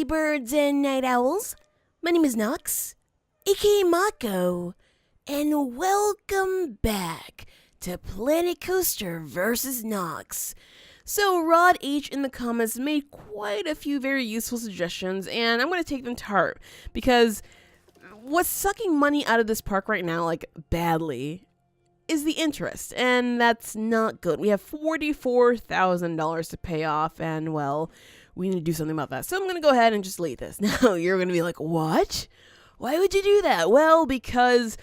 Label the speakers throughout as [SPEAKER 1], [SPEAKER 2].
[SPEAKER 1] birds and night owls. My name is Nox, aka Mako, and welcome back to Planet Coaster vs. Nox. So Rod H in the comments made quite a few very useful suggestions, and I'm going to take them to heart, because what's sucking money out of this park right now, like badly, is the interest, and that's not good. We have $44,000 to pay off, and well, we need to do something about that. So I'm going to go ahead and just delete this. Now, you're going to be like, what? Why would you do that? Well, because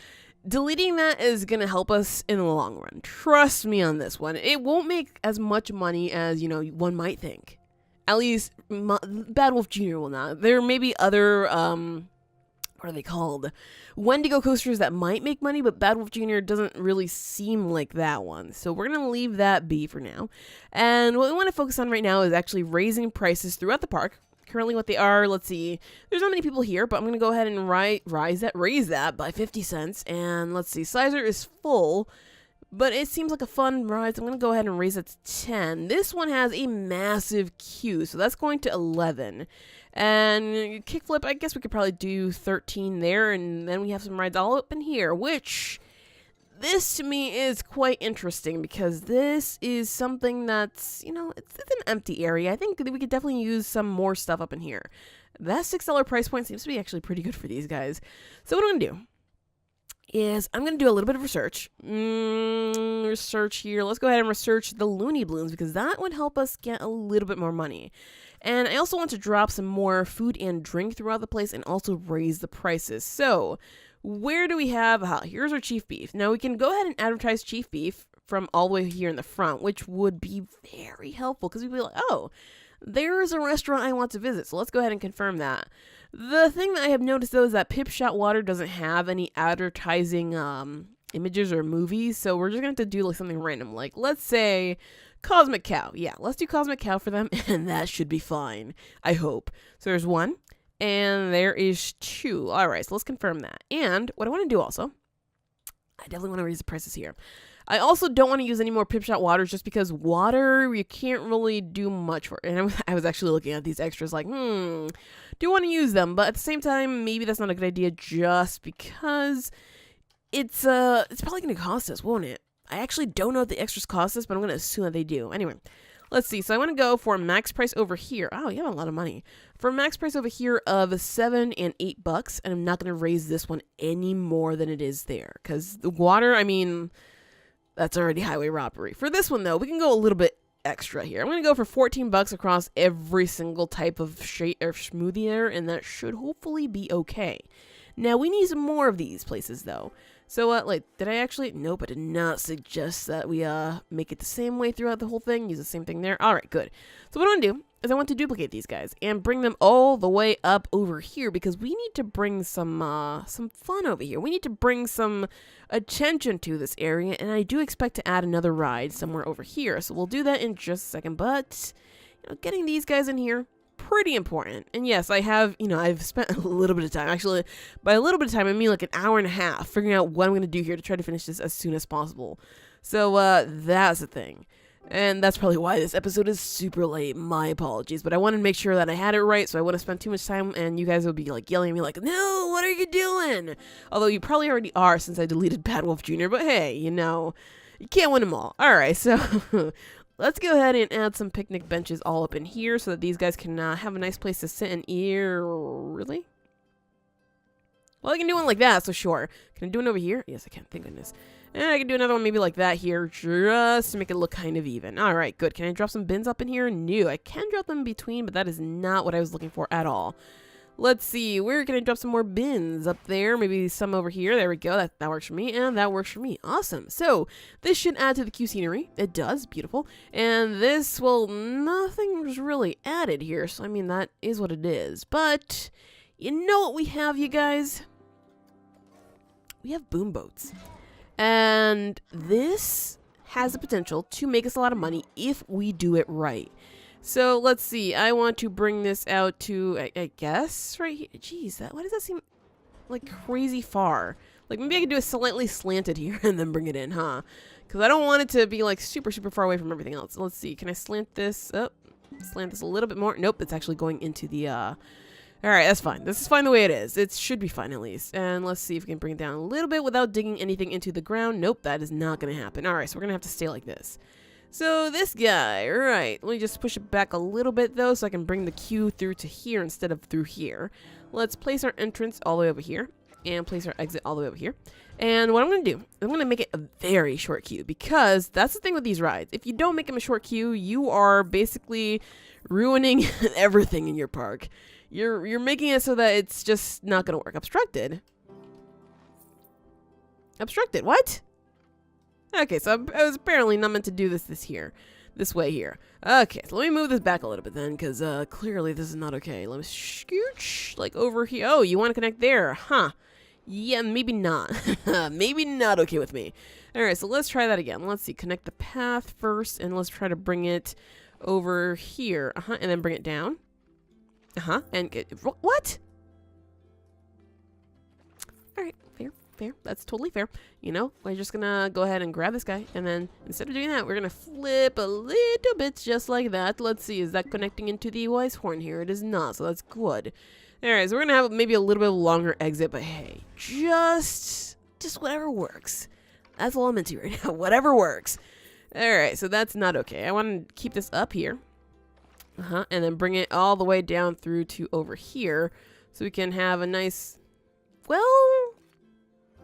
[SPEAKER 1] deleting that is going to help us in the long run. Trust me on this one. It won't make as much money as, one might think. At least, Bad Wolf Jr. will not. There may be other, what are they called? Wendigo coasters that might make money, but Bad Wolf Jr. doesn't really seem like that one. So we're going to leave that be for now. And what we want to focus on right now is actually raising prices throughout the park. Currently what they are, let's see, there's not many people here, but I'm going to go ahead and raise that by 50 cents. And let's see, Sizer is full, but it seems like a fun ride, so I'm going to go ahead and raise it to 10. This one has a massive queue, so that's going to 11. And kickflip, I guess we could probably do 13 there, and then we have some rides all up in here, which this to me is quite interesting, because this is something that's, it's an empty area. I think that we could definitely use some more stuff up in here. That $6 price point seems to be actually pretty good for these guys. So what I'm going to do is I'm going to do a little bit of research. Research here. Let's go ahead and research the Looney Balloons, because that would help us get a little bit more money. And I also want to drop some more food and drink throughout the place and also raise the prices. So where do we have? Here's our chief beef. Now we can go ahead and advertise chief beef from all the way here in the front, which would be very helpful, because we'd be like, oh, there's a restaurant I want to visit. So let's go ahead and confirm that. The thing that I have noticed, though, is that Pip Shot Water doesn't have any advertising images or movies. So we're just going to have to do like something random. Like, let's say Cosmic Cow. Yeah, let's do Cosmic Cow for them, and that should be fine, I hope. So there's one, and there is two. All right, so let's confirm that. And what I want to do also, I definitely want to raise the prices here. I also don't want to use any more Pip Shot Waters, just because water, you can't really do much for it. And I was actually looking at these extras like, do you want to use them? But at the same time, maybe that's not a good idea, just because it's probably going to cost us, won't it? I actually don't know what the extras cost us, but I'm going to assume that they do. Anyway, let's see. So I want to go for max price over here. Oh, you have a lot of money. For max price over here of $7 and $8, and I'm not going to raise this one any more than it is there, because the water, I mean, that's already highway robbery. For this one, though, we can go a little bit extra here. I'm going to go for $14 across every single type of shake or smoothie there, and that should hopefully be okay. Now, we need some more of these places, though. So, did I actually? Nope, I did not suggest that we, make it the same way throughout the whole thing. Use the same thing there. All right, good. So what I want to do is I want to duplicate these guys and bring them all the way up over here, because we need to bring some fun over here. We need to bring some attention to this area, and I do expect to add another ride somewhere over here. So we'll do that in just a second, but, getting these guys in here, pretty important. And yes, I have, I've spent a little bit of time. Actually, by a little bit of time, I mean like an hour and a half figuring out what I'm going to do here to try to finish this as soon as possible. So, that's the thing. And that's probably why this episode is super late. My apologies. But I wanted to make sure that I had it right, so I wouldn't spend too much time, and you guys would be like yelling at me like, no, what are you doing? Although you probably already are, since I deleted Bad Wolf Jr., but hey, you can't win them all. Alright, so let's go ahead and add some picnic benches all up in here so that these guys can have a nice place to sit and eat. Really? Well, I can do one like that, so sure. Can I do one over here? Yes, I can. Thank goodness. And I can do another one maybe like that here, just to make it look kind of even. All right, good. Can I drop some bins up in here? No, I can drop them in between, but that is not what I was looking for at all. Let's see. Where can I drop some more bins? Up there, maybe some over here. There we go. That works for me, and that works for me. Awesome. So this should add to the queue scenery. It does. Beautiful. And this, well, nothing's really added here, so I mean, that is what it is. But you know what we have, you guys? We have boom boats. And this has the potential to make us a lot of money if we do it right. So let's see. I want to bring this out to, I guess, right here. Jeez, why does that seem like crazy far? Like maybe I could do a slightly slanted here and then bring it in, huh? Because I don't want it to be like super, super far away from everything else. Let's see. Can I slant this up? Slant this a little bit more. Nope, it's actually going into the
[SPEAKER 2] Alright, that's fine. This is fine the way it is. It should be fine at least. And let's see if we can bring it down a little bit without digging anything into the ground. Nope, that is not going to happen. Alright, so we're going to have to stay like this. So this guy, alright, let me just push it back a little bit though so I can bring the queue through to here instead of through here. Let's place our entrance all the way over here and place our exit all the way over here. And what I'm going to do, I'm going to make it a very short queue because that's the thing with these rides. If you don't make them a short queue, you are basically ruining everything in your park. You're making it so that it's just not going to work. Obstructed? Obstructed, what? Okay, so I was apparently not meant to do this way here. Okay, so let me move this back a little bit then, because clearly this is not okay. Let me scooch, like over here. Oh, you want to connect there, huh? Yeah, maybe not. Maybe not okay with me. Alright, so let's try that again. Let's see, connect the path first, and let's try to bring it over here. And then bring it down. And get, what? Alright, fair. That's totally fair. You know, we're just gonna go ahead and grab this guy, and then instead of doing that, we're gonna flip a little bit just like that. Let's see, is that connecting into the wise horn here? It is not, so that's good. Alright, so we're gonna have maybe a little bit longer exit, but hey, just whatever works. That's all I'm into right now. Whatever works. Alright, so that's not okay. I want to keep this up here. And then bring it all the way down through to over here, so we can have a nice, well,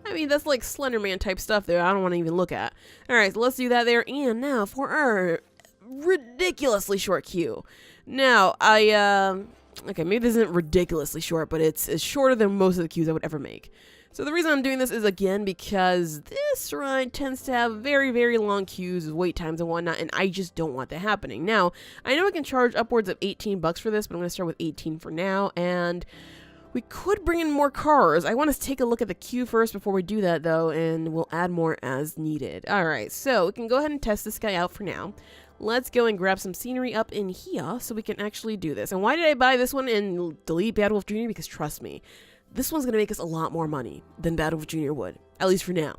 [SPEAKER 2] I mean, that's like Slender Man type stuff there. I don't want to even look at. Alright, so let's do that there. And now for our ridiculously short queue. Now, okay, maybe this isn't ridiculously short, but it's shorter than most of the queues I would ever make. So the reason I'm doing this is, again, because this ride tends to have very, very long queues, wait times and whatnot, and I just don't want that happening. Now, I know I can charge upwards of 18 bucks for this, but I'm going to start with 18 for now, and we could bring in more cars. I want to take a look at the queue first before we do that, though, and we'll add more as needed. Alright, so we can go ahead and test this guy out for now. Let's go and grab some scenery up in here so we can actually do this. And why did I buy this one and delete Bad Wolf Jr.? Because trust me, this one's going to make us a lot more money than Bad Wolf Jr. would, at least for now.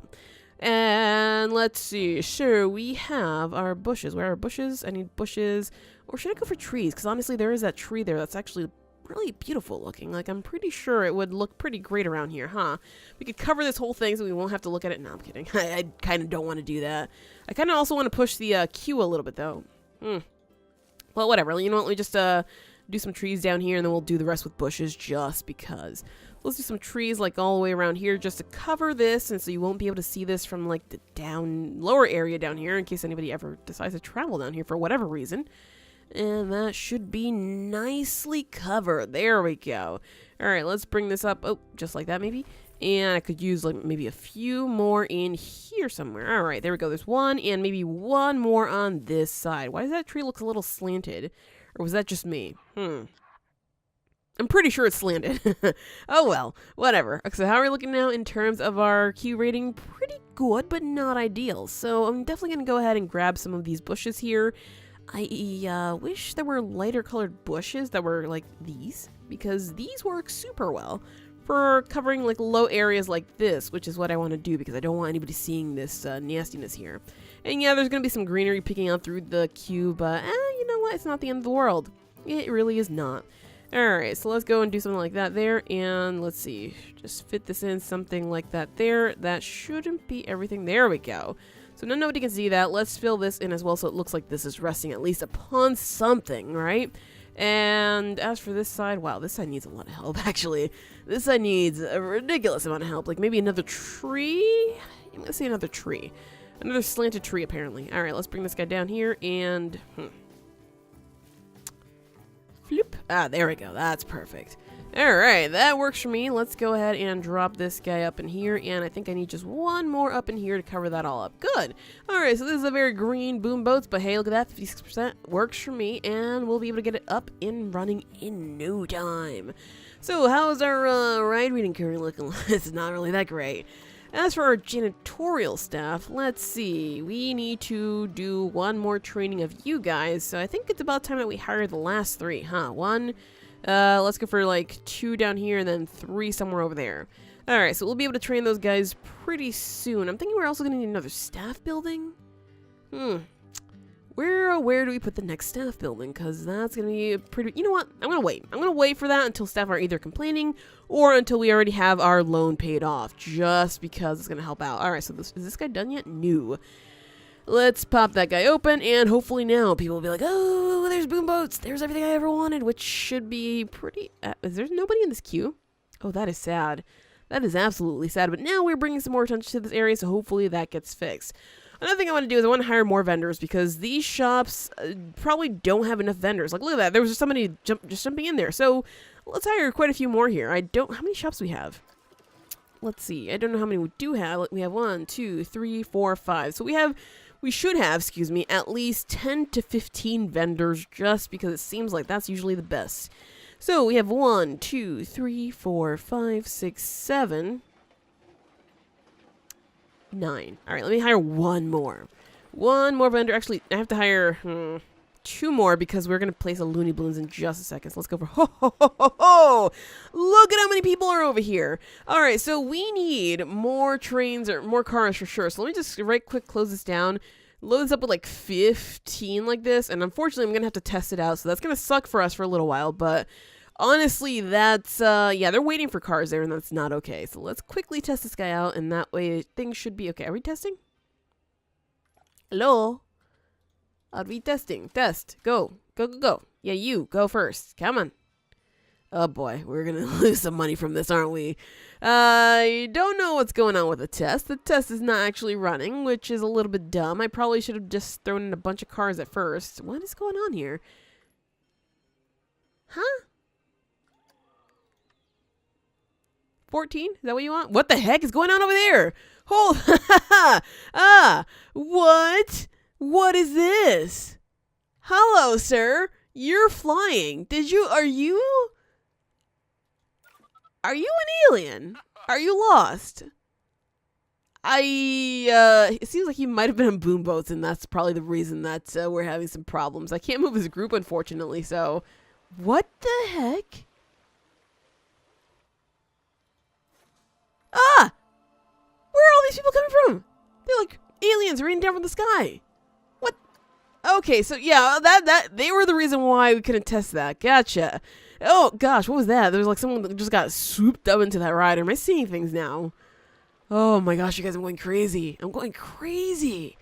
[SPEAKER 2] And let's see, sure, we have our bushes. Where are our bushes? I need bushes. Or should I go for trees? Because honestly, there is that tree there that's actually really beautiful looking. Like, I'm pretty sure it would look pretty great around here, huh? We could cover this whole thing so we won't have to look at it. No, I'm kidding. I kind of don't want to do that. I kind of also want to push the queue a little bit, though. Well, whatever. You know what? Let me just do some trees down here, and then we'll do the rest with bushes just because. Let's do some trees like all the way around here just to cover this, and so you won't be able to see this from like the lower area down here in case anybody ever decides to travel down here for whatever reason. And that should be nicely covered. There we go. Alright, let's bring this up. Oh, just like that maybe. And I could use like maybe a few more in here somewhere. Alright, there we go. There's one and maybe one more on this side. Why does that tree look a little slanted? Or was that just me? I'm pretty sure it's slanted. Oh well, whatever. So how are we looking now in terms of our queue rating? Pretty good, but not ideal. So I'm definitely going to go ahead and grab some of these bushes here. I wish there were lighter colored bushes that were like these, because these work super well for covering like low areas like this, which is what I want to do because I don't want anybody seeing this nastiness here. And yeah, there's going to be some greenery picking out through the queue, but you know what? It's not the end of the world. It really is not. Alright, so let's go and do something like that there, and let's see, just fit this in, something like that there. That shouldn't be everything. There we go. So now nobody can see that. Let's fill this in as well so it looks like this is resting at least upon something, right? And as for this side, wow, this side needs a lot of help, actually. This side needs a ridiculous amount of help, like maybe another tree? I'm gonna say another tree. Another slanted tree, apparently. Alright, let's bring this guy down here, and... Floop. Ah, there we go. That's perfect. Alright, that works for me. Let's go ahead and drop this guy up in here, and I think I need just one more up in here to cover that all up. Good! Alright, so this is a very green boom boats, but hey, look at that, 56% works for me, and we'll be able to get it up and running in no time. So, how's our ride reading currently looking? It's not really that great. As for our janitorial staff, let's see. We need to do one more training of you guys, so I think it's about time that we hire the last three, huh? Let's go for like 2 down here and then 3 somewhere over there. Alright, so we'll be able to train those guys pretty soon. I'm thinking we're also going to need another staff building. where do we put the next staff building? Because that's going to be a pretty... You know what? I'm going to wait. I'm going to wait for that until staff are either complaining or until we already have our loan paid off, just because it's going to help out. All right, so is this guy done yet? No. Let's pop that guy open, and hopefully now people will be like, oh, there's boom boats. There's everything I ever wanted, which should be pretty... is there nobody in this queue? Oh, that is sad. That is absolutely sad, but now we're bringing some more attention to this area, so hopefully that gets fixed. Another thing I want to do is I want to hire more vendors because these shops probably don't have enough vendors. Like, look at that. There was just somebody just jumping in there. So let's hire quite a few more here. How many shops we have? Let's see. I don't know how many we do have. We have 1, 2, 3, 4, 5. So we should have, excuse me, at least 10 to 15 vendors just because it seems like that's usually the best. So we have 1, 2, 3, 4, 5, 6, 7... 9. All right, let me hire one more vendor. Actually, I have to hire 2 more because we're going to place a Looney Balloons in just a second. So let's go for Look at how many people are over here. All right, so we need more trains or more cars for sure. So let me just right quick close this down. Load this up with like 15 like this. And unfortunately, I'm going to have to test it out. So that's going to suck for us for a little while. But honestly, that's, yeah, they're waiting for cars there, and that's not okay. So let's quickly test this guy out, and that way things should be okay. Are we testing? Hello? Are we testing? Test. Go. Go, go, go. Yeah, you. Go first. Come on. Oh, boy. We're going to lose some money from this, aren't we? I don't know what's going on with the test. The test is not actually running, which is a little bit dumb. I probably should have just thrown in a bunch of cars at first. What is going on here? Huh? 14? Is that what you want? What the heck is going on over there? Hold. What? What is this? Hello, sir. You're flying. Are you an alien? Are you lost? It seems like he might have been on boom boats, and that's probably the reason that we're having some problems. I can't move his group, unfortunately, so what the heck? Where are all these people coming from? They're like aliens raining down from the sky. What? Okay, so yeah, that they were the reason why we couldn't test that. Gotcha. Oh gosh, what was that? There was like someone that just got swooped up into that ride. Am I seeing things now? Oh my gosh, you guys, I'm going crazy. I'm going crazy.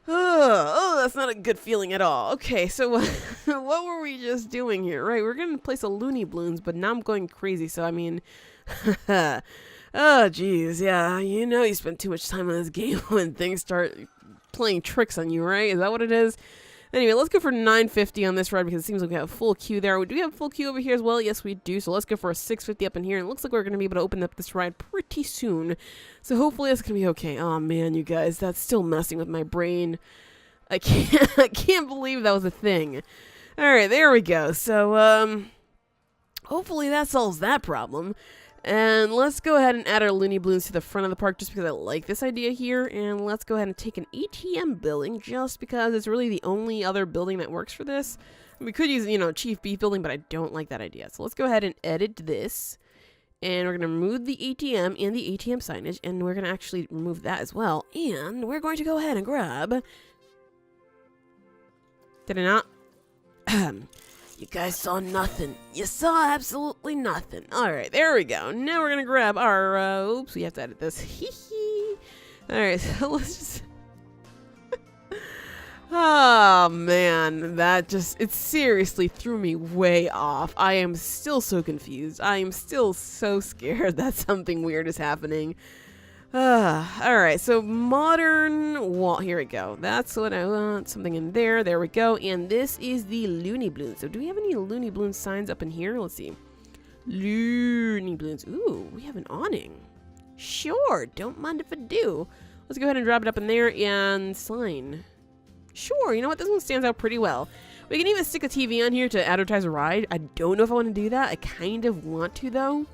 [SPEAKER 2] Oh, that's not a good feeling at all. Okay, so what were we just doing here? Right, we're gonna place a Looney Balloons, but now I'm going crazy. So I mean, oh geez, yeah, you know you spend too much time on this game when things start playing tricks on you, right? Is that what it is? Anyway, let's go for 950 on this ride because it seems like we have a full queue there. Do we have a full queue over here as well? Yes, we do. So let's go for a 650 up in here. And it looks like we're going to be able to open up this ride pretty soon. So hopefully it's going to be okay. Oh man, you guys, that's still messing with my brain. I can't believe that was a thing. All right, there we go. So hopefully that solves that problem. And let's go ahead and add our Looney Balloons to the front of the park just because I like this idea here. And let's go ahead and take an ATM building just because it's really the only other building that works for this. We could use, you know, Chief Beef building, but I don't like that idea. So let's go ahead and edit this. And we're going to remove the ATM and the ATM signage. And we're going to actually remove that as well. And we're going to go ahead and grab... Did I not? You guys saw nothing. You saw absolutely nothing. Alright, there we go. Now we're gonna grab our, oops, we have to edit this. Alright, so let's just... Oh, man. That just, it seriously threw me way off. I am still so confused. I am still so scared that something weird is happening. Alright, so modern wall. Here we go. That's what I want. Something in there. There we go. And this is the Looney Balloons. So do we have any Looney Balloon signs up in here? Let's see. Looney Balloons. Ooh, we have an awning. Sure, don't mind if I do. Let's go ahead and drop it up in there and sign. Sure, you know what? This one stands out pretty well. We can even stick a TV on here to advertise a ride. I don't know if I want to do that. I kind of want to, though.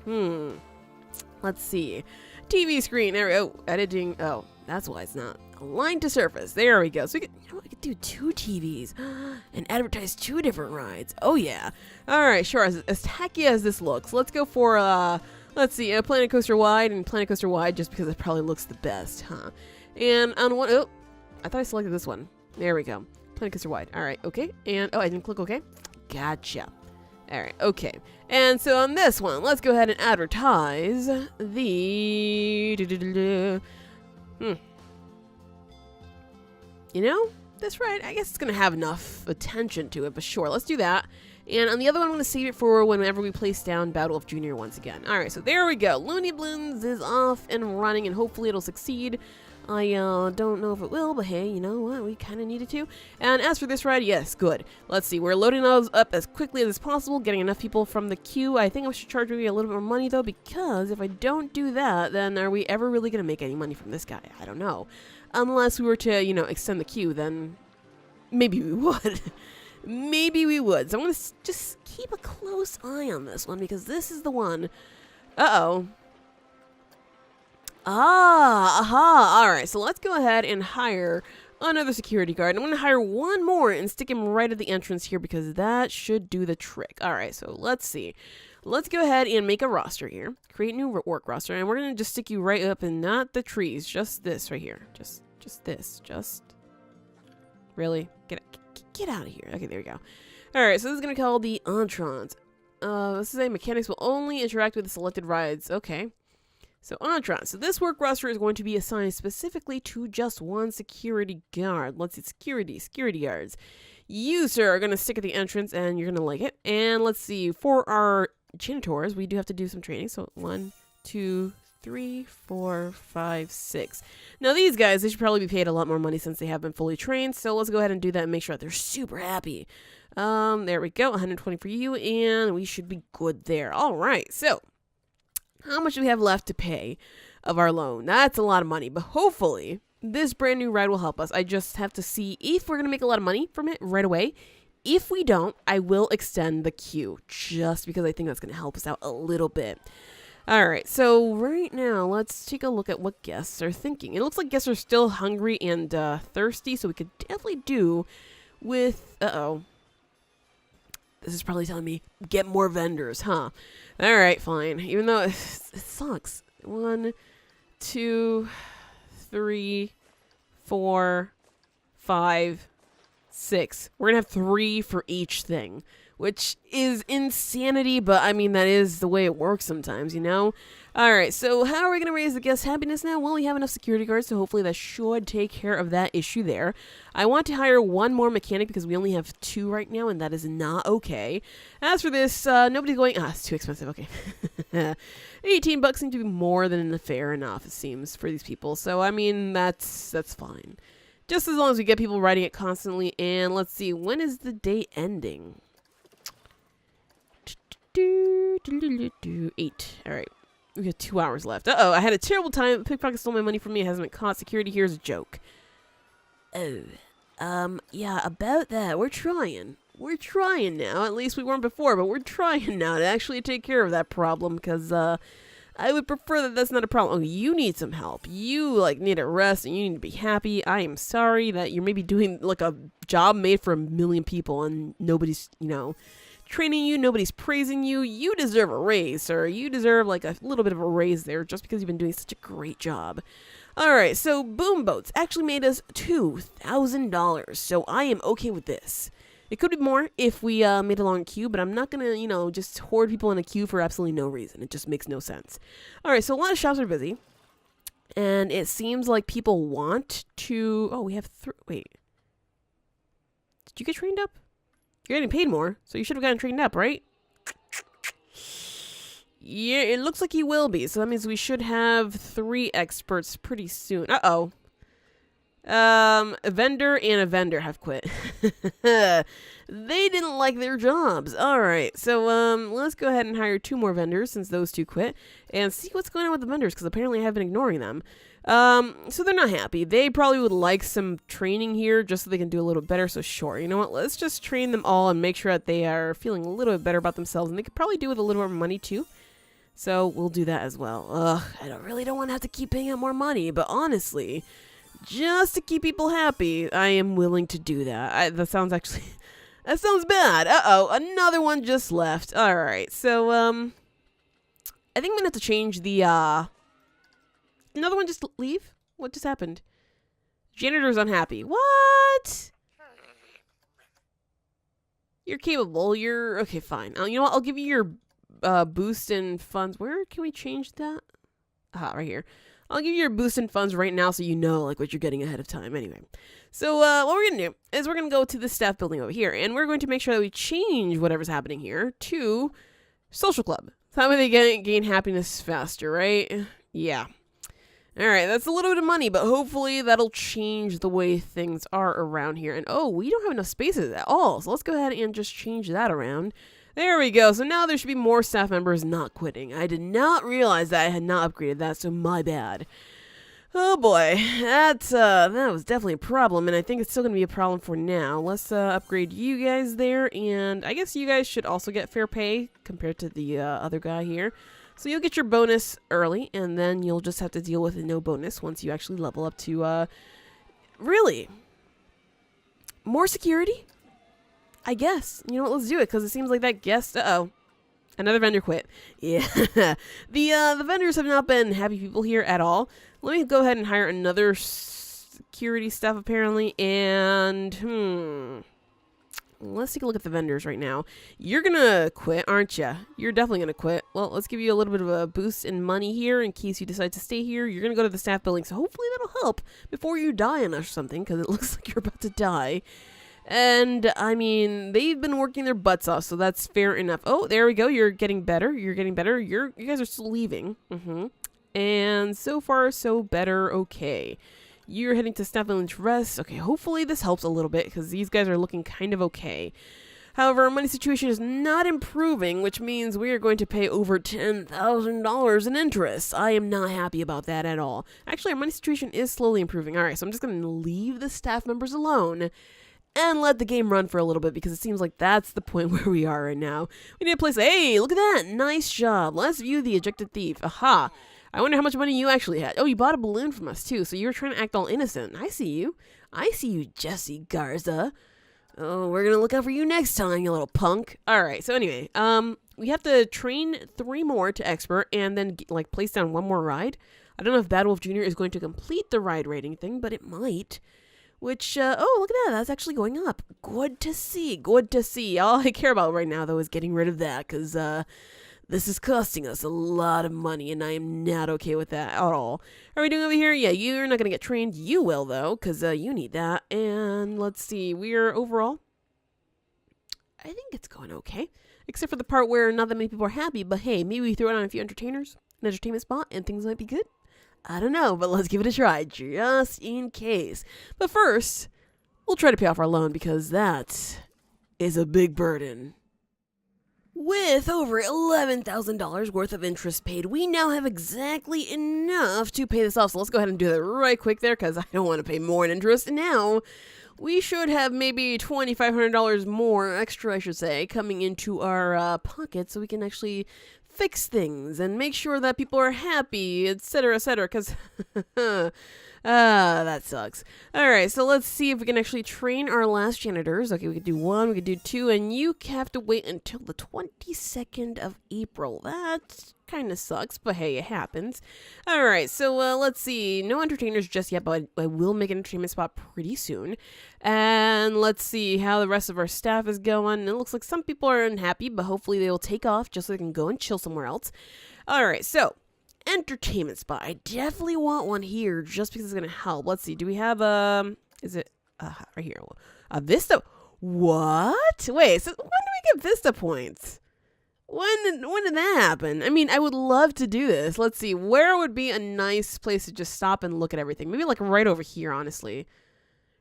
[SPEAKER 2] Let's see. TV screen. There we go. Editing. Oh, that's why it's not aligned to surface. There we go. So we could, you know, we could do 2 TVs and advertise 2 different rides. Oh yeah. All right, sure. As tacky as this looks, let's go for let's see, Planet Coaster Wide and Planet Coaster Wide, just because it probably looks the best, huh? And on one, oh, I thought I selected this one. There we go. Planet coaster wide. All right, okay. And, oh, I didn't click okay. Gotcha. All right, okay. And so on this one, let's go ahead and advertise the... You know, that's right. I guess it's going to have enough attention to it, but sure, let's do that. And on the other one, I'm going to save it for whenever we place down Battle of Junior once again. All right, so there we go. Looney Balloons is off and running, and hopefully it'll succeed. I don't know if it will, but hey, you know what? We kind of needed to. And as for this ride, yes, good. Let's see. We're loading those up as quickly as possible, getting enough people from the queue. I think I should charge maybe a little bit more money, though, because if I don't do that, then are we ever really going to make any money from this guy? I don't know. Unless we were to, you know, extend the queue, then maybe we would. Maybe we would. So I'm going to just keep a close eye on this one, because this is the one. Uh-oh. Aha. All right, so let's go ahead and hire another security guard. I'm going to hire one more and stick him right at the entrance here because that should do the trick. All right, so let's see. Let's go ahead and make a roster here. Create new work roster, and we're going to just stick you right up in not the trees, just this right here. Just this. Just really? Get out of here. Okay, there we go. All right, so this is going to be called the Entrons. This is a mechanics will only interact with the selected rides. Okay. So, Entron. So, this work roster is going to be assigned specifically to just one security guard. Let's see, security guards. You, sir, are going to stick at the entrance, and you're going to like it. And let's see, for our janitors, we do have to do some training. So, 1, 2, 3, 4, 5, 6. Now, these guys, they should probably be paid a lot more money since they have been fully trained. So, let's go ahead and do that and make sure that they're super happy. There we go, 120 for you, and we should be good there. All right, so how much do we have left to pay of our loan? That's a lot of money, but hopefully this brand new ride will help us. I just have to see if we're going to make a lot of money from it right away. If we don't, I will extend the queue just because I think that's going to help us out a little bit. All right, so right now, let's take a look at what guests are thinking. It looks like guests are still hungry and thirsty, so we could definitely do with... Uh-oh. This is probably telling me, get more vendors, huh? All right, fine. Even though it sucks. 1, 2, 3, 4, 5, 6. We're going to have 3 for each thing, which is insanity, but I mean, that is the way it works sometimes, you know? All right, so how are we going to raise the guest happiness now? Well, we have enough security guards, so hopefully that should take care of that issue there. I want to hire one more mechanic because we only have 2 right now, and that is not okay. As for this, nobody's going... it's too expensive. Okay. $18 seems to be more than fair enough, it seems, for these people. So, I mean, that's fine. Just as long as we get people riding it constantly. And let's see, when is the day ending? 8. All right. We got 2 hours left. Uh-oh, I had a terrible time. Pickpocket stole my money from me. It hasn't been caught. Security here is a joke. Oh, yeah, about that. We're trying. We're trying now. At least we weren't before, but we're trying now to actually take care of that problem because, I would prefer that that's not a problem. Oh, you need some help. You, like, need a rest and you need to be happy. I am sorry that you're maybe doing, like, a job made for 1 million people and nobody's, you know... training you, nobody's praising you. You deserve a raise, sir. You deserve like a little bit of a raise there just because you've been doing such a great job. All right, so Boom Boats actually made us $2,000, so I am okay with this. It could be more if we made a long queue, but I'm not going to, you know, just hoard people in a queue for absolutely no reason. It just makes no sense. All right, so a lot of shops are busy, and it seems like people want to... Oh, we have... Wait. Did you get trained up? You're getting paid more, so you should have gotten trained up, right? Yeah, it looks like you will be, so that means we should have 3 experts pretty soon. Uh-oh. A vendor and a vendor have quit. They didn't like their jobs. All right, so let's go ahead and hire 2 more vendors since those 2 quit and see what's going on with the vendors because apparently I have been ignoring them. So they're not happy. They probably would like some training here just so they can do a little better. So sure, you know what? Let's just train them all and make sure that they are feeling a little bit better about themselves. And they could probably do with a little more money too. So we'll do that as well. I really don't want to have to keep paying out more money, but honestly, just to keep people happy, I am willing to do that. That sounds bad. Uh-oh, another one just left. All right, so, I think I'm gonna have to change the, Another one just leave? What just happened? Janitor's unhappy. What? You're capable. You're okay. Fine. You know what? I'll give you your boost in funds. Where can we change that? Right here. I'll give you your boost in funds right now so you know like what you're getting ahead of time. Anyway, so what we're going to do is we're going to go to the staff building over here, and we're going to make sure that we change whatever's happening here to social club. So that way they gain happiness faster, right? Yeah. All right, that's a little bit of money, but hopefully that'll change the way things are around here. And oh, we don't have enough spaces at all, so let's go ahead and just change that around. There we go. So now there should be more staff members not quitting. I did not realize that I had not upgraded that, so my bad. Oh boy, that was definitely a problem, and I think it's still going to be a problem for now. Let's upgrade you guys there, and I guess you guys should also get fair pay compared to the other guy here. So you'll get your bonus early, and then you'll just have to deal with no bonus once you actually level up to, really, more security? I guess. You know what, let's do it, because it seems like that guest, another vendor quit. Yeah, the vendors have not been happy people here at all. Let me go ahead and hire another security staff, apparently, and, let's take a look at the vendors right now. You're gonna quit, aren't you? You're definitely gonna quit. Well, let's give you a little bit of a boost in money here in case you decide to stay here. You're gonna go to the staff building, so hopefully that'll help before you die on us or something, because it looks like you're about to die. And, I mean, they've been working their butts off, so that's fair enough. Oh, there we go. You're getting better. You're getting better. You guys are still leaving. And so far, so better. Okay. You're heading to Staff Village Rest. Okay, hopefully this helps a little bit, because these guys are looking kind of okay. However, our money situation is not improving, which means we are going to pay over $10,000 in interest. I am not happy about that at all. Actually, our money situation is slowly improving. All right, so I'm just going to leave the staff members alone and let the game run for a little bit, because it seems like that's the point where we are right now. We need a place. Hey, look at that. Nice job. Let's view the ejected thief. Aha. I wonder how much money you actually had. Oh, you bought a balloon from us, too, so you were trying to act all innocent. I see you. I see you, Jesse Garza. Oh, we're going to look out for you next time, you little punk. All right, so anyway, we have to train 3 more to expert and then, like, place down 1 more ride. I don't know if Bad Wolf Jr. is going to complete the ride rating thing, but it might. Which, oh, look at that. That's actually going up. Good to see. Good to see. All I care about right now, though, is getting rid of that, because, this is costing us a lot of money, and I am not okay with that at all. Are we doing over here? Yeah, you're not going to get trained. You will, though, because you need that. And let's see. We're overall, I think it's going okay. Except for the part where not that many people are happy, but hey, maybe we throw it on a few entertainers, an entertainment spot, and things might be good. I don't know, but let's give it a try, just in case. But first, we'll try to pay off our loan, because that is a big burden. With over $11,000 worth of interest paid, we now have exactly enough to pay this off. So let's go ahead and do that right quick there, because I don't want to pay more in interest now. We should have maybe $2,500 more extra, I should say, coming into our pocket, so we can actually fix things and make sure that people are happy, etc., because that sucks. Alright, so let's see if we can actually train our last janitors. Okay, we could do 1, we could do 2, and you have to wait until the 22nd of April. That kind of sucks, but hey, it happens. Alright, so let's see. No entertainers just yet, but I will make an entertainment spot pretty soon. And let's see how the rest of our staff is going. It looks like some people are unhappy, but hopefully they will take off just so they can go and chill somewhere else. Alright, so entertainment spot. I definitely want one here just because it's going to help. Let's see. Do we have, is it, right here. Vista. What? Wait, so when do we get Vista points? When did that happen? I mean, I would love to do this. Let's see. Where would be a nice place to just stop and look at everything? Maybe like right over here, honestly.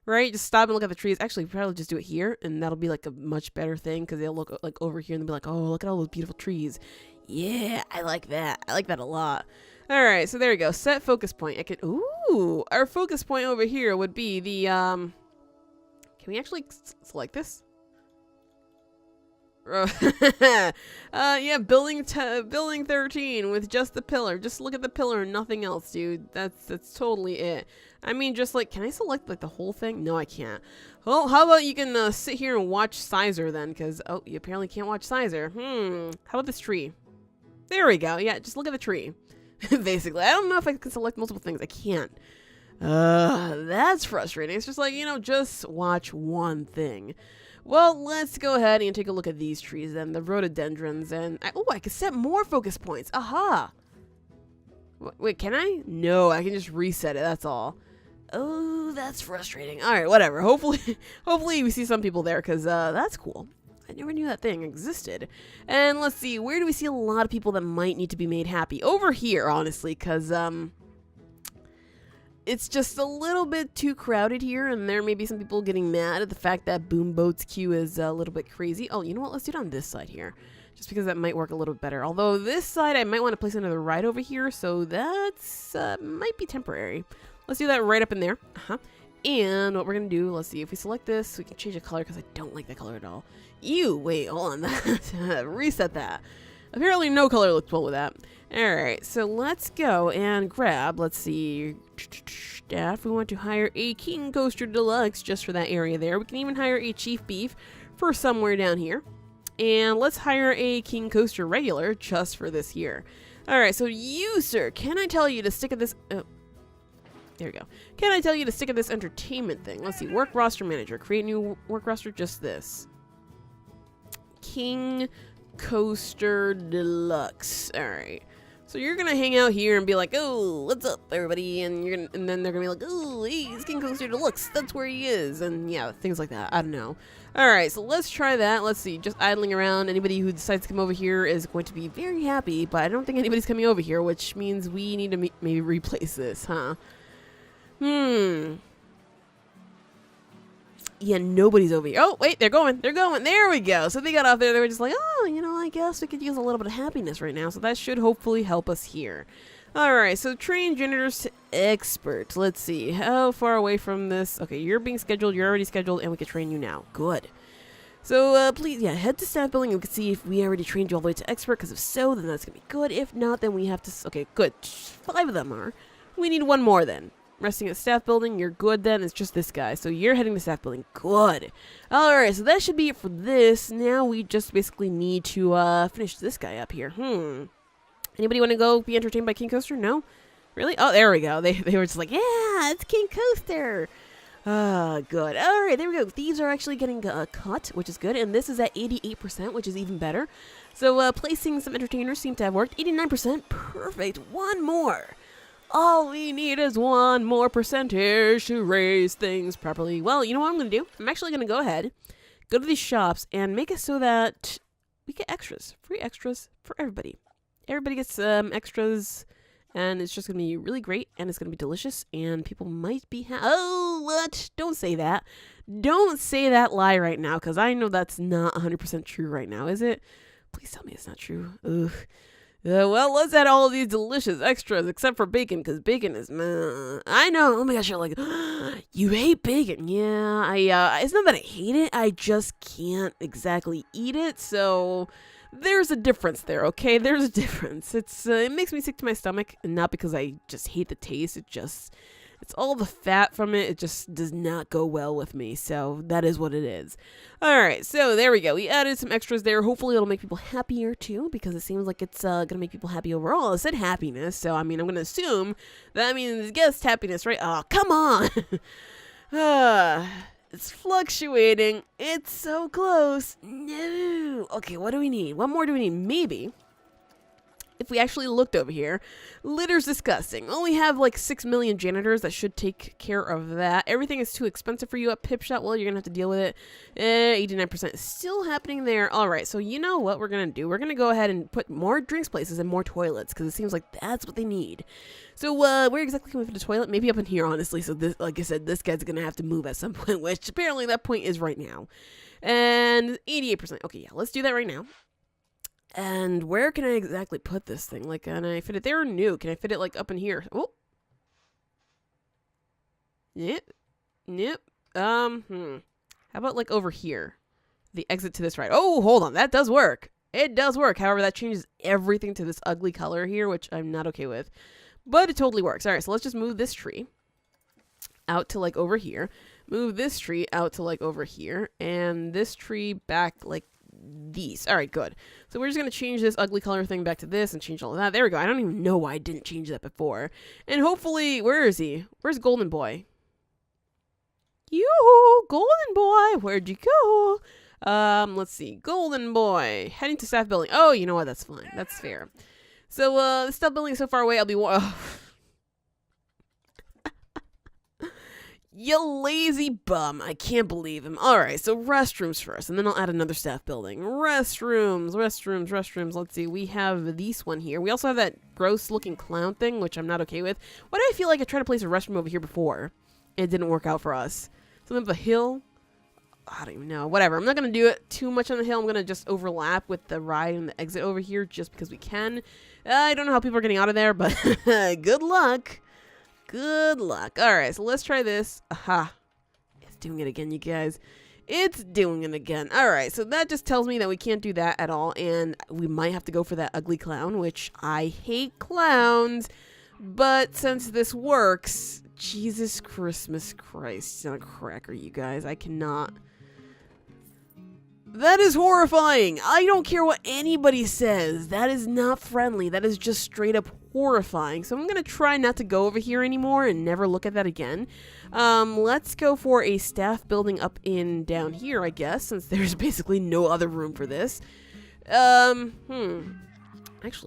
[SPEAKER 2] Right? Just stop and look at the trees. Actually, probably just do it here, and that'll be like a much better thing, because they'll look like over here and they'll be like, oh, look at all those beautiful trees. Yeah, I like that. I like that a lot. All right, so there we go. Set focus point. I could, ooh, our focus point over here would be the, can we actually select this? Yeah, building 13 with just the pillar. Just look at the pillar and nothing else, dude. That's totally it. I mean, just like, can I select like the whole thing? No, I can't. Well, how about you can sit here and watch Sizer then? Because, oh, you apparently can't watch Sizer. How about this tree? There we go. Yeah, just look at the tree. Basically, I don't know if I can select multiple things. I can't. That's frustrating. It's just like, you know, just watch one thing. Well, let's go ahead and take a look at these trees then, the rhododendrons, and I can set more focus points. Aha! Wait, can I? No, I can just reset it, that's all. Oh, that's frustrating. All right, whatever. Hopefully we see some people there, because that's cool. I never knew that thing existed. And let's see, where do we see a lot of people that might need to be made happy? Over here, honestly, because it's just a little bit too crowded here, and there may be some people getting mad at the fact that Boomboat's queue is a little bit crazy. Oh, you know what? Let's do it on this side here, just because that might work a little bit better. Although this side, I might want to place another ride over here, so that's might be temporary. Let's do that right up in there. And what we're going to do, let's see, if we select this, we can change the color, because I don't like that color at all. Ew, wait, hold on. Reset that. Apparently no color looks well with that. Alright, so let's go and grab, let's see, staff. We want to hire a King Coaster Deluxe just for that area there. We can even hire a Chief Beef for somewhere down here. And let's hire a King Coaster Regular just for this here. Alright, so you, sir, can I tell you to stick at this... Oh, there we go. Can I tell you to stick at this entertainment thing? Let's see, work roster manager. Create new work roster, just this. King Coaster Deluxe. Alright. So you're gonna hang out here and be like, oh, what's up, everybody? And then they're gonna be like, oh, hey, it's King Coaster Deluxe. That's where he is. And yeah, things like that. I don't know. Alright, so let's try that. Let's see. Just idling around. Anybody who decides to come over here is going to be very happy, but I don't think anybody's coming over here, which means we need to maybe replace this, huh? Yeah, nobody's over here. Oh, wait, they're going. They're going. There we go. So they got off there. They were just like, oh, you know, I guess we could use a little bit of happiness right now. So that should hopefully help us here. All right, so train janitors to expert. Let's see. How far away from this? Okay, you're being scheduled. You're already scheduled, and we can train you now. Good. So, please, yeah, head to staff building and we can see if we already trained you all the way to expert, because if so, then that's going to be good. If not, then we have to... Okay, good. 5 of them are. We need 1 more then. Resting at staff building, you're good then. It's just this guy. So you're heading to staff building. Good. Alright, so that should be it for this. Now we just basically need to finish this guy up here. Anybody want to go be entertained by King Coaster? No? Really? Oh, there we go. They were just like, yeah, it's King Coaster. Good. Alright, there we go. These are actually getting cut, which is good. And this is at 88%, which is even better. So placing some entertainers seem to have worked. 89%. Perfect. 1 more. All we need is 1 more percentage to raise things properly. Well, you know what I'm going to do? I'm actually going to go ahead, go to these shops, and make it so that we get extras. Free extras for everybody. Everybody gets extras, and it's just going to be really great, and it's going to be delicious, and people might be oh, what? Don't say that. Don't say that lie right now, because I know that's not 100% true right now, is it? Please tell me it's not true. Ugh. Well, let's add all of these delicious extras, except for bacon, because bacon is I know. Oh my gosh, you're like, you hate bacon. Yeah, it's not that I hate it. I just can't exactly eat it. So there's a difference there, okay? There's a difference. It makes me sick to my stomach, and not because I just hate the taste. It's all the fat from it. It just does not go well with me. So that is what it is. All right. So there we go. We added some extras there. Hopefully it'll make people happier too, because it seems like it's going to make people happy overall. It said happiness. So, I mean, I'm going to assume that means guest happiness, right? Oh, come on. It's fluctuating. It's so close. No. Okay, what do we need? What more do we need? Maybe... if we actually looked over here, litter's disgusting. Well, we have like 6 million janitors that should take care of that. Everything is too expensive for you at Pipshot. Well, you're going to have to deal with it. 89% is still happening there. All right, so you know what we're going to do? We're going to go ahead and put more drinks places and more toilets, because it seems like that's what they need. So where exactly can we fit a toilet? Maybe up in here, honestly. So this, like I said, this guy's going to have to move at some point, which apparently that point is right now. And 88%. Okay, yeah, let's do that right now. And where can I exactly put this thing? Like, can I fit it there or no? Can I fit it, like, up in here? Oh. Yep. Yep. How about, like, over here? The exit to this right. Oh, hold on. That does work. It does work. However, that changes everything to this ugly color here, which I'm not okay with. But it totally works. All right, so let's just move this tree out to, like, over here. Move this tree out to, like, over here. And this tree back, like, these. All right, good. So we're just going to change this ugly color thing back to this and change all of that. There we go. I don't even know why I didn't change that before. And hopefully, where is he? Where's Golden Boy? Yoo-hoo, golden boy, where'd you go? Let's see, golden boy, heading to staff building. Oh, you know what, that's fine, that's fair. So, the staff building is so far away, I'll be You lazy bum, I can't believe him. Alright, so restrooms first, and then I'll add another staff building. Restrooms, let's see, we have this one here. We also have that gross looking clown thing, which I'm not okay with. Why do I feel like I tried to place a restroom over here before? It didn't work out for us. Something of a hill? I don't even know. Whatever. I'm not going to do it too much on the hill. I'm going to just overlap with the ride and the exit over here just because we can. I don't know how people are getting out of there, but good luck. Good luck. All right, so let's try this. Aha. It's doing it again, you guys. It's doing it again. All right, so that just tells me that we can't do that at all, and we might have to go for that ugly clown, which I hate clowns. But since this works, Jesus Christmas Christ, on a cracker, you guys. I cannot. That is horrifying. I don't care what anybody says. That is not friendly. That is just straight up horrifying. So I'm going to try not to go over here anymore and never look at that again. Let's go for a staff building up in down here, I guess, since there's basically no other room for this. Actually,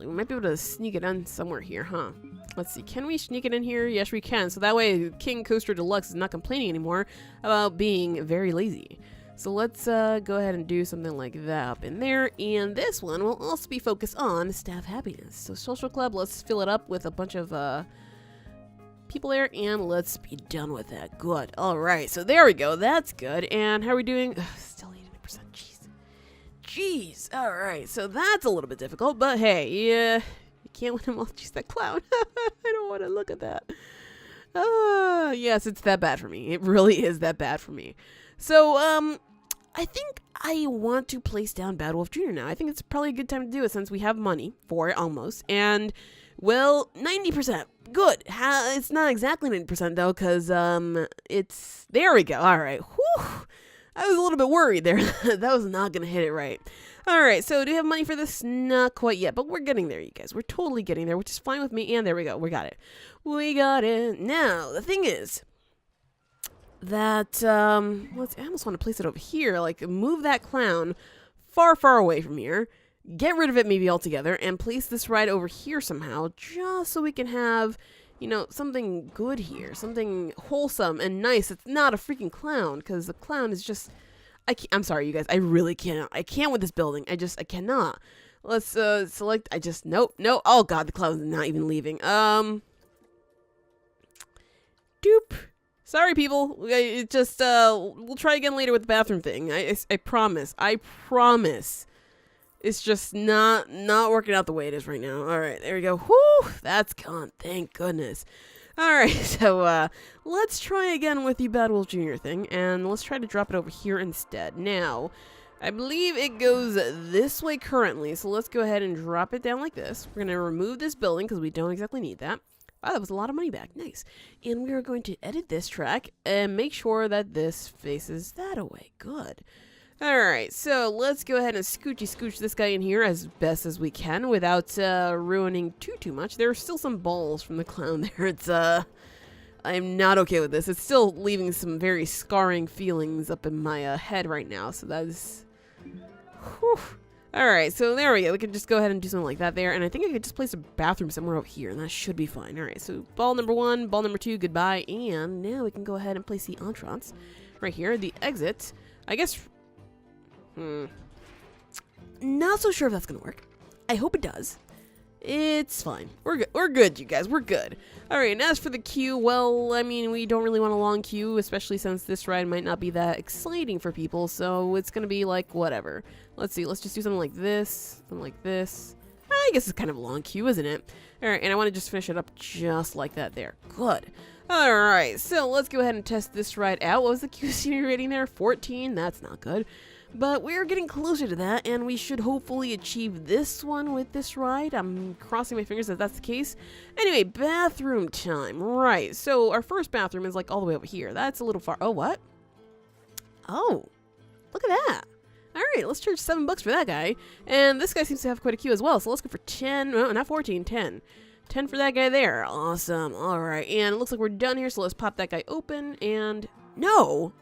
[SPEAKER 2] we might be able to sneak it in somewhere here, huh? Let's see. Can we sneak it in here? Yes, we can. So that way King Coaster Deluxe is not complaining anymore about being very lazy. So let's go ahead and do something like that up in there. And this one will also be focused on staff happiness. So social club, let's fill it up with a bunch of people there. And let's be done with that. Good. All right. So there we go. That's good. And how are we doing? Ugh, still 89%. Jeez. All right. So that's a little bit difficult. But hey, yeah, you can't win them all. Jeez, that clown. I don't want to look at that. Yes, it's that bad for me. It really is that bad for me. So, I think I want to place down Bad Wolf Jr. now. I think it's probably a good time to do it since we have money for it almost. And, well, 90%. Good. It's not exactly 90% though, because, it's... There we go. All right. Whew. I was a little bit worried there. That was not going to hit it right. All right. So, do we have money for this? Not quite yet, but we're getting there, you guys. We're totally getting there, which is fine with me. And there we go. We got it. We got it. Now, the thing is... that, I almost want to place it over here, like, move that clown far, far away from here, get rid of it maybe altogether, and place this ride over here somehow, just so we can have, you know, something good here, something wholesome and nice. It's not a freaking clown, because the clown is just, I'm sorry, you guys, I really can't. I can't with this building. I cannot. Let's, select, nope, no, oh god, the clown's not even leaving. Doop. Sorry, people. It just, we'll try again later with the bathroom thing. I promise. I promise. It's just not working out the way it is right now. All right, there we go. Whew, that's gone. Thank goodness. All right, so, let's try again with the Bad Wolf Jr. thing, and let's try to drop it over here instead. Now, I believe it goes this way currently, so let's go ahead and drop it down like this. We're going to remove this building because we don't exactly need that. Wow, that was a lot of money back. Nice. And we are going to edit this track and make sure that this faces that away. Good. All right, so let's go ahead and scooch this guy in here as best as we can without ruining too much. There are still some balls from the clown there. It's, I'm not okay with this. It's still leaving some very scarring feelings up in my head right now, so that is... Whew. Alright, so there we go. We can just go ahead and do something like that there. And I think I could just place a bathroom somewhere over here, and that should be fine. Alright, so ball number 1, ball number 2, goodbye. And now we can go ahead and place the entrance right here. The exit, I guess... Not so sure if that's going to work. I hope it does. It's fine. We're good. We're good, you guys. We're good. Alright, and as for the queue, well, I mean, we don't really want a long queue, especially since this ride might not be that exciting for people, so it's going to be like, whatever. Let's see, let's just do something like this, something like this. I guess it's kind of a long queue, isn't it? Alright, and I want to just finish it up just like that there. Good. Alright, so let's go ahead and test this ride out. What was the QC rating there? 14? That's not good. But we're getting closer to that, and we should hopefully achieve this one with this ride. I'm crossing my fingers that that's the case. Anyway, bathroom time. Right, so our first bathroom is like all the way over here. That's a little far. Oh, what? Oh, look at that. All right, let's charge $7 for that guy. And this guy seems to have quite a queue as well, so let's go for 10. No, not 14, 10. 10 for that guy there. Awesome. All right, and it looks like we're done here, so let's pop that guy open, and No.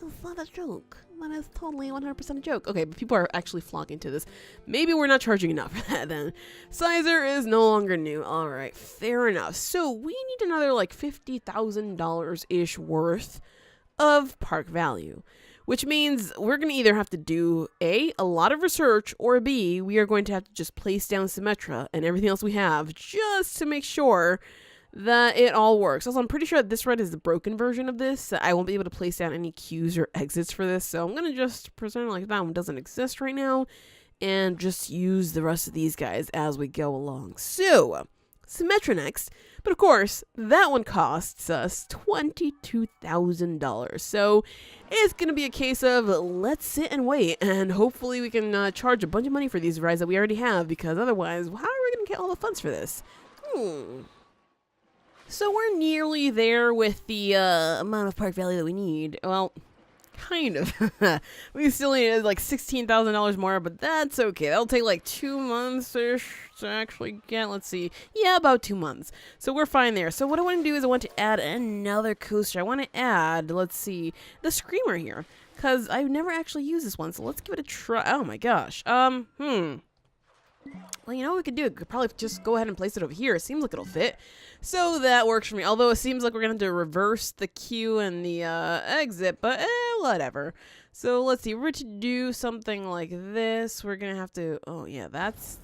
[SPEAKER 2] It's not a joke. That is totally 100% a joke. Okay, but people are actually flocking to this. Maybe we're not charging enough for that then. Sizer is no longer new. All right, fair enough. So we need another like $50,000-ish worth of park value, which means we're going to either have to do A, a lot of research, or B, we are going to have to just place down Symmetra and everything else we have just to make sure that it all works. Also, I'm pretty sure that this ride is the broken version of this. I won't be able to place down any queues or exits for this, so I'm going to just pretend like that one doesn't exist right now and just use the rest of these guys as we go along. So, Symmetra next, but of course, that one costs us $22,000. So, it's going to be a case of let's sit and wait, and hopefully we can charge a bunch of money for these rides that we already have, because otherwise, how are we going to get all the funds for this? So we're nearly there with the amount of park value that we need. Well, kind of. We still need like $16,000 more, but that's okay. That'll take like 2 months-ish to actually get. Let's see. Yeah, about 2 months. So we're fine there. So what I want to do is I want to add another coaster. I want to add, let's see, the Screamer here, because I've never actually used this one. So let's give it a try. Oh my gosh. Well, you know what we could do? We could probably just go ahead and place it over here. It seems like it'll fit. So that works for me. Although it seems like we're going to have to reverse the queue and the exit. But whatever. So let's see. We're to do something like this. We're going to have to... Oh, yeah. That's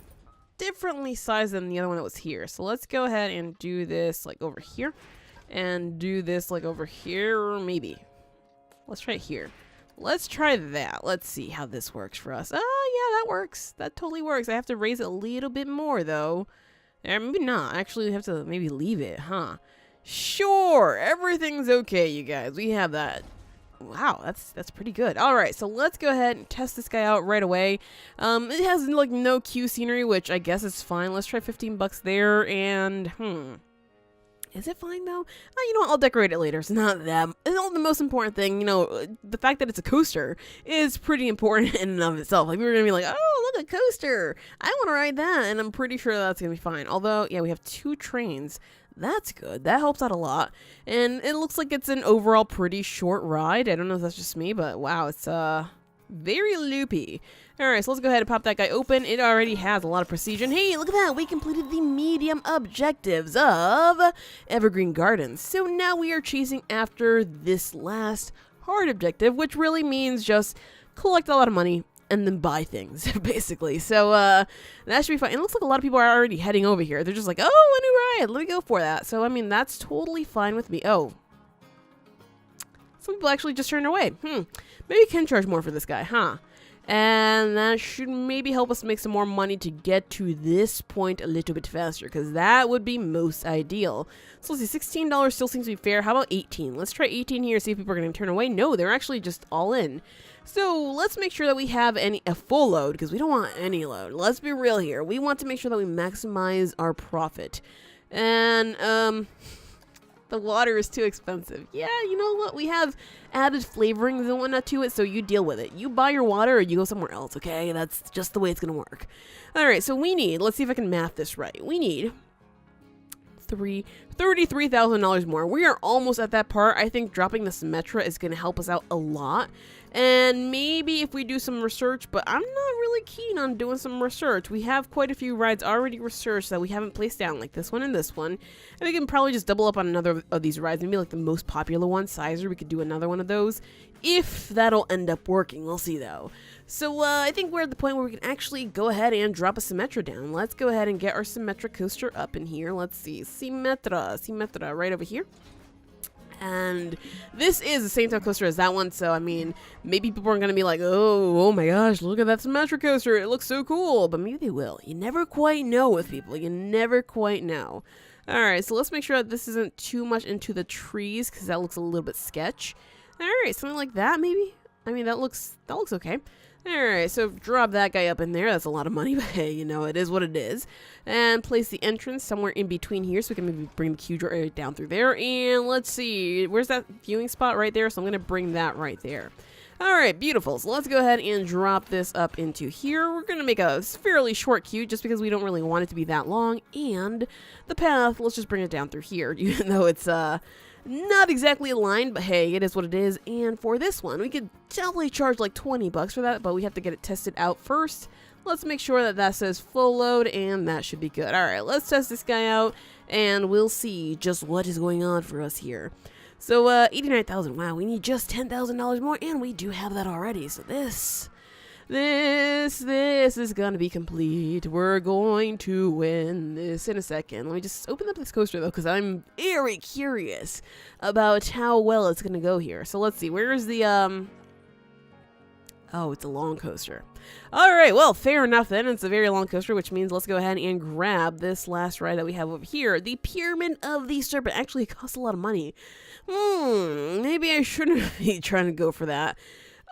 [SPEAKER 2] differently sized than the other one that was here. So let's go ahead and do this like over here. And do this like over here. Maybe. Let's try it here. Let's try that. Let's see how this works for us. Oh, yeah, that works. That totally works. I have to raise it a little bit more, though. Maybe not. Actually, we have to maybe leave it, huh? Sure. Everything's okay, you guys. We have that. Wow, that's pretty good. All right, so let's go ahead and test this guy out right away. It has, like, no queue scenery, which I guess is fine. Let's try 15 bucks there, and, Is it fine, though? You know what? I'll decorate it later. It's not that. It's not the most important thing. You know, the fact that it's a coaster is pretty important in and of itself. Like, we were going to be like, oh, look, a coaster. I want to ride that. And I'm pretty sure that's going to be fine. Although, yeah, we have 2 trains. That's good. That helps out a lot. And it looks like it's an overall pretty short ride. I don't know if that's just me, but wow, it's very loopy. Alright, so let's go ahead and pop that guy open. It already has a lot of precision. Hey, look at that! We completed the medium objectives of Evergreen Gardens. So now we are chasing after this last hard objective, which really means just collect a lot of money and then buy things, basically. So, that should be fine. It looks like a lot of people are already heading over here. They're just like, oh, a new ride! Let me go for that. So, I mean, that's totally fine with me. Oh. Some people actually just turned away. Maybe we can charge more for this guy, huh? And that should maybe help us make some more money to get to this point a little bit faster, because that would be most ideal. So let's see, $16 still seems to be fair. How about 18? Let's try 18 here, see if people are going to turn away. No, they're actually just all in. So let's make sure that we have a full load, because we don't want any load. Let's be real here. We want to make sure that we maximize our profit. And, the water is too expensive. Yeah, you know what? We have added flavorings and whatnot to it, so you deal with it. You buy your water or you go somewhere else, okay? That's just the way it's going to work. All right, so we need, let's see if I can math this right. We need $33,000 more. We are almost at that part. I think dropping the Symmetra is going to help us out a lot. And maybe if we do some research, but I'm not really keen on doing some research. We have quite a few rides already researched that we haven't placed down, like this one and this one. And we can probably just double up on another of these rides. Maybe like the most popular one, Sizer. We could do another one of those. If that'll end up working. We'll see, though. So I think we're at the point where we can actually go ahead and drop a Symmetra down. Let's go ahead and get our Symmetra coaster up in here. Let's see. Symmetra right over here. And this is the same type of coaster as that one, so I mean, maybe people are going to be like, oh my gosh, look at that Symmetra coaster, it looks so cool, but maybe they will. You never quite know with people, you never quite know. Alright, so let's make sure that this isn't too much into the trees, because that looks a little bit sketch. Alright, something like that maybe? I mean, that looks okay. Alright, so drop that guy up in there. That's a lot of money, but hey, you know, it is what it is. And place the entrance somewhere in between here so we can maybe bring the queue right down through there. And let's see, where's that viewing spot right there? So I'm going to bring that right there. All right, beautiful. So let's go ahead and drop this up into here. We're going to make a fairly short queue just because we don't really want it to be that long. And the path, let's just bring it down through here, even though it's not exactly aligned, but hey, it is what it is. And for this one, we could definitely charge like 20 bucks for that, but we have to get it tested out first. Let's make sure that that says full load, and that should be good. All right, let's test this guy out, and we'll see just what is going on for us here. So, 89,000. Wow, we need just $10,000 more, and we do have that already. So this is gonna be complete. We're going to win this in a second. Let me just open up this coaster, though, because I'm very curious about how well it's gonna go here. So let's see. Where is the, Oh, it's a long coaster. All right, well, fair enough then. It's a very long coaster, which means let's go ahead and grab this last ride that we have over here. The Pyramid of the Serpent. Actually, it costs a lot of money. Maybe I shouldn't be trying to go for that.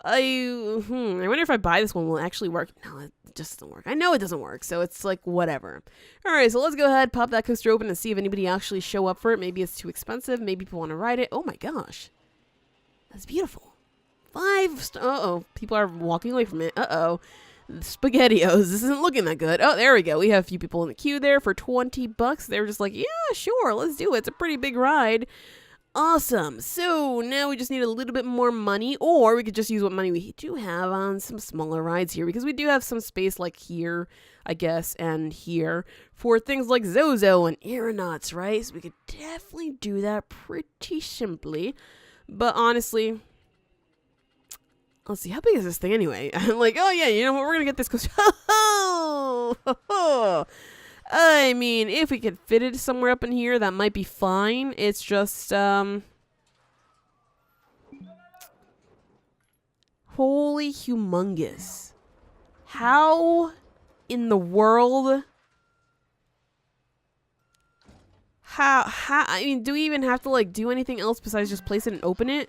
[SPEAKER 2] I wonder if I buy this one, will it actually work? No, it just doesn't work. I know it doesn't work, so it's like whatever. All right, so let's go ahead, pop that coaster open and see if anybody actually show up for it. Maybe it's too expensive. Maybe people want to ride it. Oh my gosh. That's beautiful. 5 uh-oh, people are walking away from it. Uh-oh. SpaghettiOs, this isn't looking that good. Oh, there we go. We have a few people in the queue there for 20 bucks. They're just like, yeah, sure, let's do it. It's a pretty big ride. Awesome. So now we just need a little bit more money, or we could just use what money we do have on some smaller rides here, because we do have some space like here, I guess, and here for things like Zozo and Aeronauts, right? So we could definitely do that pretty simply. But honestly, let's see, how big is this thing anyway? I'm like, oh yeah, you know what, we're gonna get this coaster. I mean, if we could fit it somewhere up in here, that might be fine. It's just, holy humongous. How in the world? I mean, do we even have to, like, do anything else besides just place it and open it?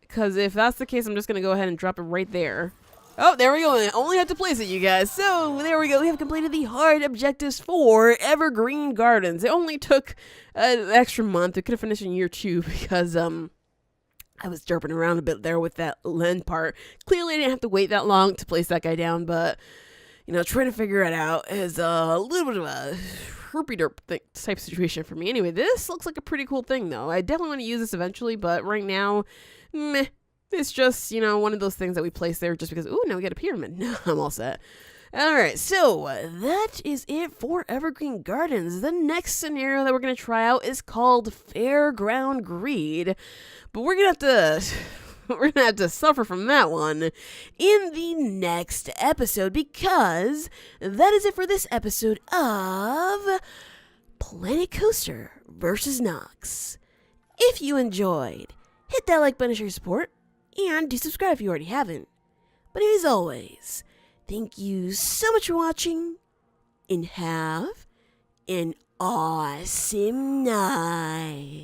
[SPEAKER 2] Because if that's the case, I'm just going to go ahead and drop it right there. Oh, there we go. I only have to place it, you guys. So, there we go. We have completed the hard objectives for Evergreen Gardens. It only took an extra month. We could have finished in year 2 because, I was derping around a bit there with that end part. Clearly, I didn't have to wait that long to place that guy down, but, you know, trying to figure it out is a little bit of a herpy-derp type situation for me. Anyway, this looks like a pretty cool thing, though. I definitely want to use this eventually, but right now, meh. It's just, you know, one of those things that we place there just because, ooh, now we got a pyramid. No, I'm all set. All right, so that is it for Evergreen Gardens. The next scenario that we're going to try out is called Fairground Greed. But we're going to have to suffer from that one in the next episode, because that is it for this episode of Planet Coaster versus Nox. If you enjoyed, hit that like button to show your support, and do subscribe if you already haven't. But as always, thank you so much for watching, and have an awesome night.